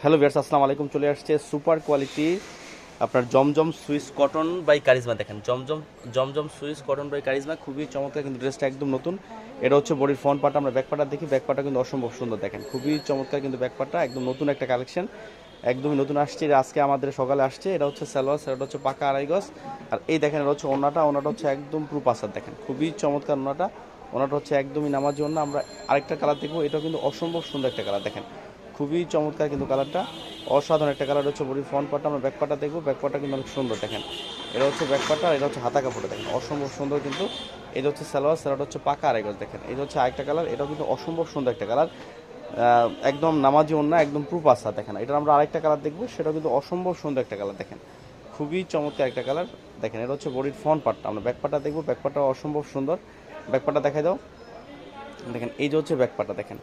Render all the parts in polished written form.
Hello viewers, আসসালামু আলাইকুম। চলে আসছে সুপার কোয়ালিটি আপনার জমজম সুইস কটন বাই কারিজমা। দেখেন জমজম জমজম সুইস কটন বাই কারিজমা, খুবই চমৎকার কিন্তু ড্রেসটা একদম নতুন। এটা হচ্ছে বডির ফ্রন্ট পার্ট। আমরা ব্যাক পার্টটা দেখি, ব্যাক পার্টটা কিন্তু অসম্ভব সুন্দর। দেখেন খুবই চমৎকার কিন্তু ব্যাক পার্টটা একদম নতুন একটা কালেকশন, একদমই নতুন আসছে। এটা আজকে আমাদের সকালে আসছে। এটা হচ্ছে সালোয়ার, সেটা হচ্ছে পাকা আড়াই গজ। আর এই দেখেন এটা হচ্ছে ওনাটা, ওনাটা হচ্ছে একদম পুরো পাসার। দেখেন খুবই চমৎকার ওনাটা, ওনাটা হচ্ছে একদমই নামার জন্য। আমরা আরেকটা কালার দেখবো, এটাও কিন্তু অসম্ভব সুন্দর একটা কালার। দেখেন খুবই চমৎকার কিন্তু কালারটা, অসাধারণ একটা কালার। হচ্ছে বডির ফ্রন্ট পার্টটা, আমরা ব্যাক পার্টটা দেখবো। ব্যাক পার্টটা কিন্তু অনেক সুন্দর। দেখেন এটা হচ্ছে ব্যাক পার্টটা, এটা হচ্ছে হাতা কাপড়টা। দেখেন অসম্ভব সুন্দর কিন্তু। এটা হচ্ছে সালোয়ার, সালোয়ারটা হচ্ছে পাকা আড়াই গজ। দেখেন এটা হচ্ছে আরেকটা কালার, এটাও কিন্তু অসম্ভব সুন্দর একটা কালার। একদম নামাজি ওন্না, একদম প্রুফ আসা। দেখেন এটা আমরা আরেকটা কালার দেখবো, সেটাও কিন্তু অসম্ভব সুন্দর একটা কালার। দেখেন খুবই চমৎকার একটা কালার। দেখেন এটা হচ্ছে বডির ফ্রন্ট পার্টটা, আমরা ব্যাক পার্টটা দেখবো। ব্যাক পার্টটা অসম্ভব সুন্দর। ব্যাক পার্টটা দেখাই দাও। দেখেন এই যে হচ্ছে ব্যাকপাটা। দেখেন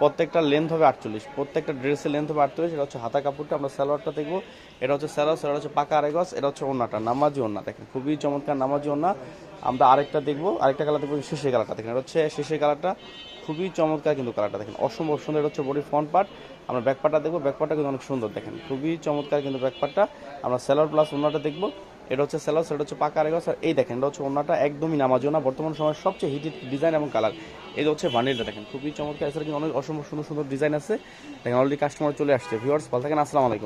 প্রত্যেকটা লেন্থ হবে 48, প্রত্যেকটা ড্রেসের লেন্থ হবে 48। এটা হচ্ছে হাতা কাপড়টা। আমরা সালোয়ারটা দেখবো। এটা হচ্ছে সালোয়ার, সালোয়ার হচ্ছে পাকা আড়াই গজ। এটা হচ্ছে ওন্নাটা, নামাজি ওন্না। দেখেন খুবই চমৎকার নামাজি ওন্না। আমরা আরেকটা দেখবো, আরেকটা কালার দেখবো, শেষের কালারটা। দেখেন এটা হচ্ছে শেষের কালারটা, খুবই চমৎকার কিন্তু কালারটা। দেখেন অসম্ভব সুন্দর। এটা হচ্ছে বডির ফ্রন্ট পার্ট। আমরা ব্যাক পার্টটা দেখবো। ব্যাক পার্টটা কিন্তু অনেক সুন্দর। দেখেন খুবই চমৎকার কিন্তু ব্যাক পার্টটা। আমরা সালোয়ার প্লাস ওন্নাটা দেখবো। এটা হচ্ছে সালোয়ার, সেটা হচ্ছে পাকা আড়াই গজ। আর এই দেখেন এটা হচ্ছে ওন্নাটা, একদমই নামাজি ওন্না, বর্তমান সময়ের সবচেয়ে হিটেড ডিজাইন এবং কালার। এই যে হচ্ছে বান্ডিলটা। দেখেন খুবই চমৎকার। এছাড়া কিন্তু অনেক অসম্ভব সুন্দর সুন্দর ডিজাইন আছে। দেখেন অলরেডি কাস্টমার চলে আসছে। ভিউয়ার্স ভালো থাকেন, আসসালামু আলাইকুম।